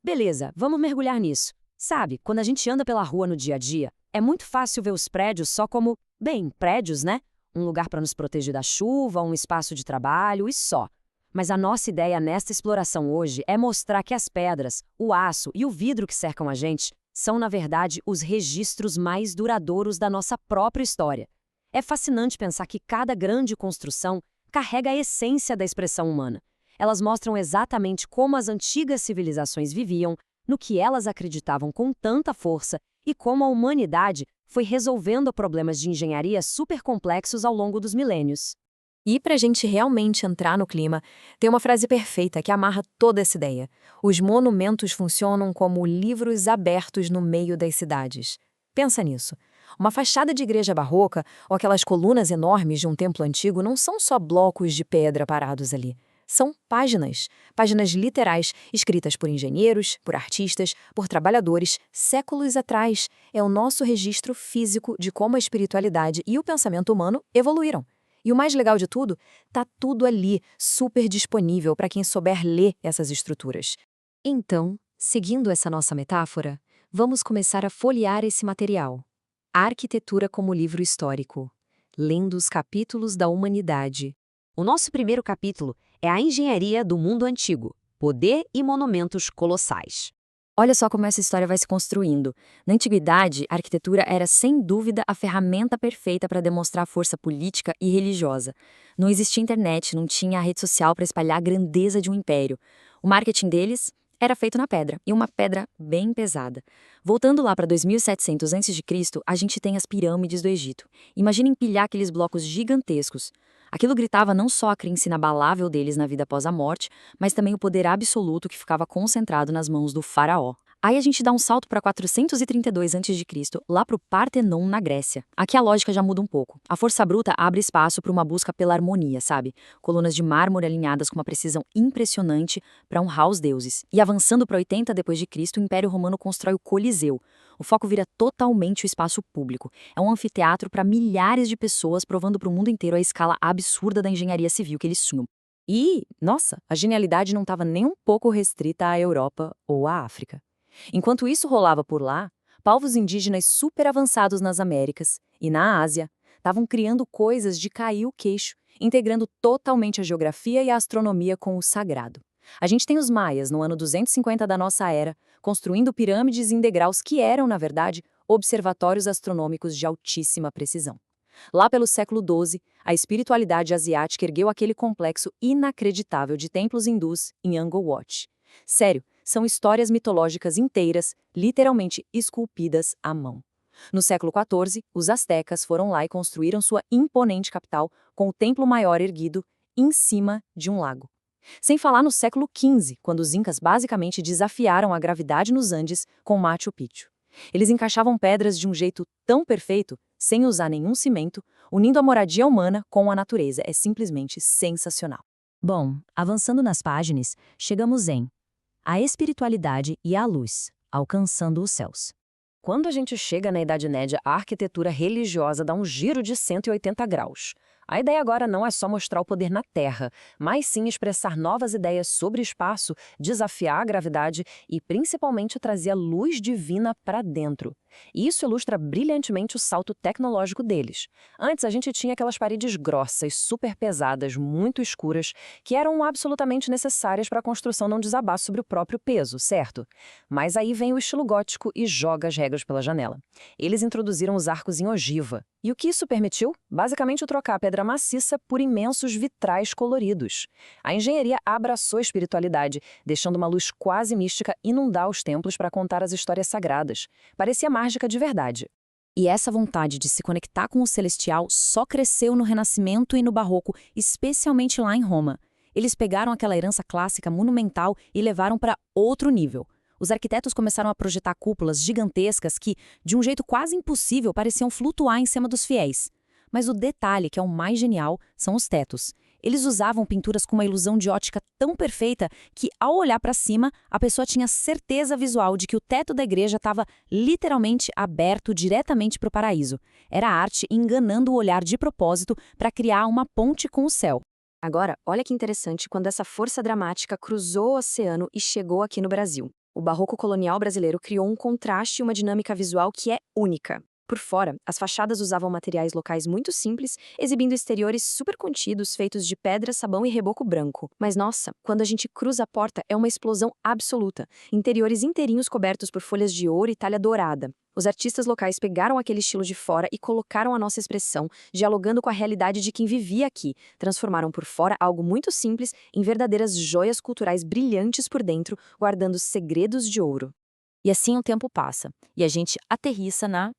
Beleza, vamos mergulhar nisso. Sabe, quando a gente anda pela rua no dia a dia, é muito fácil ver os prédios só como, bem, prédios, né? Um lugar para nos proteger da chuva, um espaço de trabalho e só. Mas a nossa ideia nesta exploração hoje é mostrar que as pedras, o aço e o vidro que cercam a gente são, na verdade, os registros mais duradouros da nossa própria história. É fascinante pensar que cada grande construção carrega a essência da expressão humana. Elas mostram exatamente como as antigas civilizações viviam, no que elas acreditavam com tanta força e como a humanidade foi resolvendo problemas de engenharia super complexos ao longo dos milênios. E para a gente realmente entrar no clima, tem uma frase perfeita que amarra toda essa ideia. Os monumentos funcionam como livros abertos no meio das cidades. Pensa nisso. Uma fachada de igreja barroca ou aquelas colunas enormes de um templo antigo não são só blocos de pedra parados ali. São páginas, páginas literais, escritas por engenheiros, por artistas, por trabalhadores, séculos atrás. É o nosso registro físico de como a espiritualidade e o pensamento humano evoluíram. E o mais legal de tudo, tá tudo ali, super disponível para quem souber ler essas estruturas. Então, seguindo essa nossa metáfora, vamos começar a folhear esse material. A arquitetura como livro histórico, lendo os capítulos da humanidade. O nosso primeiro capítulo é a engenharia do mundo antigo, poder e monumentos colossais. Olha só como essa história vai se construindo. Na antiguidade, a arquitetura era sem dúvida a ferramenta perfeita para demonstrar força política e religiosa. Não existia internet, não tinha rede social para espalhar a grandeza de um império. O marketing deles era feito na pedra, e uma pedra bem pesada. Voltando lá para 2700 a.C., a gente tem as pirâmides do Egito. Imagina empilhar aqueles blocos gigantescos. Aquilo gritava não só a crença inabalável deles na vida após a morte, mas também o poder absoluto que ficava concentrado nas mãos do faraó. Aí a gente dá um salto para 432 a.C., lá para o Partenon, na Grécia. Aqui a lógica já muda um pouco. A força bruta abre espaço para uma busca pela harmonia, sabe? Colunas de mármore alinhadas com uma precisão impressionante para honrar os deuses. E avançando para 80 d.C., o Império Romano constrói o Coliseu. O foco vira totalmente o espaço público. É um anfiteatro para milhares de pessoas, provando para o mundo inteiro a escala absurda da engenharia civil que eles tinham. E, nossa, a genialidade não estava nem um pouco restrita à Europa ou à África. Enquanto isso rolava por lá, povos indígenas super avançados nas Américas e na Ásia estavam criando coisas de cair o queixo, integrando totalmente a geografia e a astronomia com o sagrado. A gente tem os maias, no ano 250 da nossa era, construindo pirâmides em degraus que eram, na verdade, observatórios astronômicos de altíssima precisão. Lá pelo século XII, a espiritualidade asiática ergueu aquele complexo inacreditável de templos hindus em Angkor Wat. Sério, são histórias mitológicas inteiras, literalmente esculpidas à mão. No século XIV, os astecas foram lá e construíram sua imponente capital com o templo maior erguido em cima de um lago. Sem falar no século XV, quando os incas basicamente desafiaram a gravidade nos Andes com Machu Picchu. Eles encaixavam pedras de um jeito tão perfeito, sem usar nenhum cimento, unindo a moradia humana com a natureza. É simplesmente sensacional. Bom, avançando nas páginas, chegamos em a espiritualidade e a luz, alcançando os céus. Quando a gente chega na Idade Média, a arquitetura religiosa dá um giro de 180 graus. A ideia agora não é só mostrar o poder na Terra, mas sim expressar novas ideias sobre espaço, desafiar a gravidade e, principalmente, trazer a luz divina para dentro. E isso ilustra brilhantemente o salto tecnológico deles. Antes, a gente tinha aquelas paredes grossas, super pesadas, muito escuras, que eram absolutamente necessárias para a construção não desabar sobre o próprio peso, certo? Mas aí vem o estilo gótico e joga as regras pela janela. Eles introduziram os arcos em ogiva. E o que isso permitiu? Basicamente trocar a pedra maciça por imensos vitrais coloridos. A engenharia abraçou a espiritualidade, deixando uma luz quase mística inundar os templos para contar as histórias sagradas. Parecia mágica de verdade. E essa vontade de se conectar com o celestial só cresceu no Renascimento e no Barroco, especialmente lá em Roma. Eles pegaram aquela herança clássica monumental e levaram para outro nível. Os arquitetos começaram a projetar cúpulas gigantescas que, de um jeito quase impossível, pareciam flutuar em cima dos fiéis. Mas o detalhe, que é o mais genial, são os tetos. Eles usavam pinturas com uma ilusão de ótica tão perfeita que, ao olhar para cima, a pessoa tinha certeza visual de que o teto da igreja estava literalmente aberto diretamente para o paraíso. Era a arte enganando o olhar de propósito para criar uma ponte com o céu. Agora, olha que interessante quando essa força dramática cruzou o oceano e chegou aqui no Brasil. O barroco colonial brasileiro criou um contraste e uma dinâmica visual que é única. Por fora, as fachadas usavam materiais locais muito simples, exibindo exteriores super contidos feitos de pedra, sabão e reboco branco. Mas nossa, quando a gente cruza a porta é uma explosão absoluta. Interiores inteirinhos cobertos por folhas de ouro e talha dourada. Os artistas locais pegaram aquele estilo de fora e colocaram a nossa expressão, dialogando com a realidade de quem vivia aqui. Transformaram por fora algo muito simples em verdadeiras joias culturais brilhantes por dentro, guardando segredos de ouro. E assim o tempo passa, e a gente aterrissa na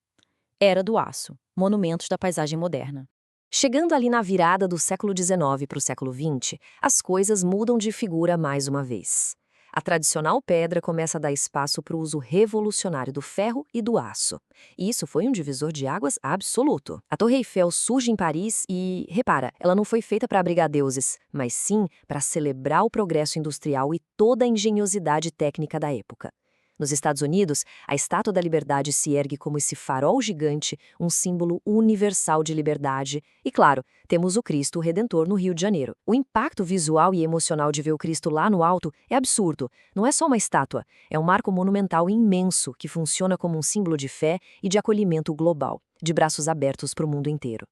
Era do Aço, monumentos da paisagem moderna. Chegando ali na virada do século XIX para o século XX, as coisas mudam de figura mais uma vez. A tradicional pedra começa a dar espaço para o uso revolucionário do ferro e do aço. E isso foi um divisor de águas absoluto. A Torre Eiffel surge em Paris e, repara, ela não foi feita para abrigar deuses, mas sim para celebrar o progresso industrial e toda a engenhosidade técnica da época. Nos Estados Unidos, a Estátua da Liberdade se ergue como esse farol gigante, um símbolo universal de liberdade. E, claro, temos o Cristo Redentor no Rio de Janeiro. O impacto visual e emocional de ver o Cristo lá no alto é absurdo. Não é só uma estátua, é um marco monumental imenso que funciona como um símbolo de fé e de acolhimento global, de braços abertos para o mundo inteiro.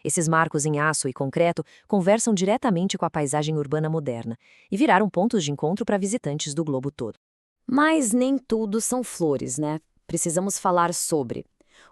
Esses marcos em aço e concreto conversam diretamente com a paisagem urbana moderna e viraram pontos de encontro para visitantes do globo todo. Mas nem tudo são flores, né? Precisamos falar sobre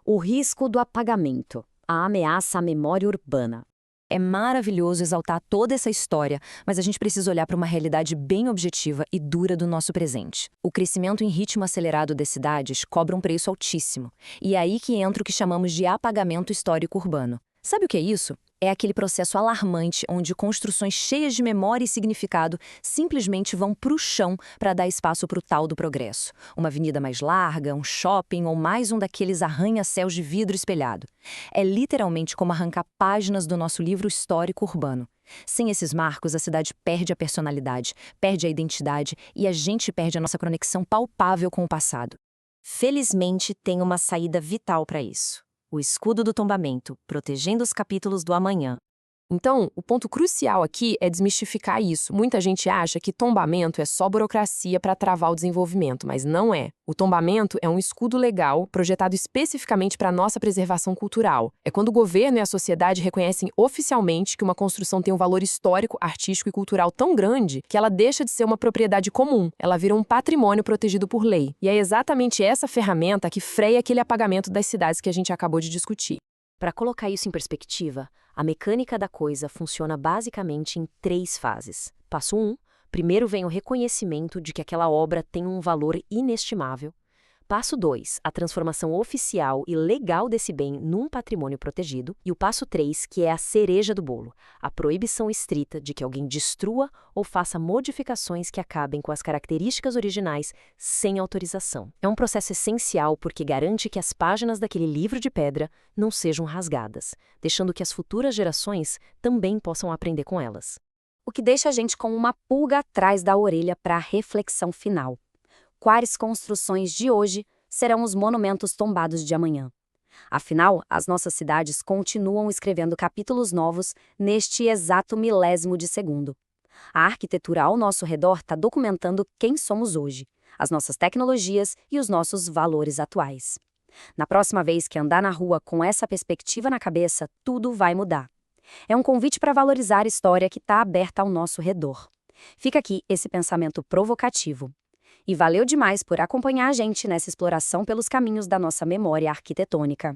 o risco do apagamento, a ameaça à memória urbana. É maravilhoso exaltar toda essa história, mas a gente precisa olhar para uma realidade bem objetiva e dura do nosso presente. O crescimento em ritmo acelerado das cidades cobra um preço altíssimo. E é aí que entra o que chamamos de apagamento histórico urbano. Sabe o que é isso? É aquele processo alarmante onde construções cheias de memória e significado simplesmente vão para o chão para dar espaço para o tal do progresso. Uma avenida mais larga, um shopping ou mais um daqueles arranha-céus de vidro espelhado. É literalmente como arrancar páginas do nosso livro histórico urbano. Sem esses marcos, a cidade perde a personalidade, perde a identidade e a gente perde a nossa conexão palpável com o passado. Felizmente, tem uma saída vital para isso. O escudo do tombamento, protegendo os capítulos do amanhã. Então, o ponto crucial aqui é desmistificar isso. Muita gente acha que tombamento é só burocracia para travar o desenvolvimento, mas não é. O tombamento é um escudo legal projetado especificamente para a nossa preservação cultural. É quando o governo e a sociedade reconhecem oficialmente que uma construção tem um valor histórico, artístico e cultural tão grande que ela deixa de ser uma propriedade comum, ela vira um patrimônio protegido por lei. E é exatamente essa ferramenta que freia aquele apagamento das cidades que a gente acabou de discutir. Para colocar isso em perspectiva, a mecânica da coisa funciona basicamente em 3 fases. Passo 1, primeiro vem o reconhecimento de que aquela obra tem um valor inestimável. Passo 2, a transformação oficial e legal desse bem num patrimônio protegido. E o passo 3, que é a cereja do bolo, a proibição estrita de que alguém destrua ou faça modificações que acabem com as características originais sem autorização. É um processo essencial porque garante que as páginas daquele livro de pedra não sejam rasgadas, deixando que as futuras gerações também possam aprender com elas. O que deixa a gente com uma pulga atrás da orelha para a reflexão final. Quais construções de hoje serão os monumentos tombados de amanhã? Afinal, as nossas cidades continuam escrevendo capítulos novos neste exato milésimo de segundo. A arquitetura ao nosso redor está documentando quem somos hoje, as nossas tecnologias e os nossos valores atuais. Na próxima vez que andar na rua com essa perspectiva na cabeça, tudo vai mudar. É um convite para valorizar a história que está aberta ao nosso redor. Fica aqui esse pensamento provocativo. E valeu demais por acompanhar a gente nessa exploração pelos caminhos da nossa memória arquitetônica.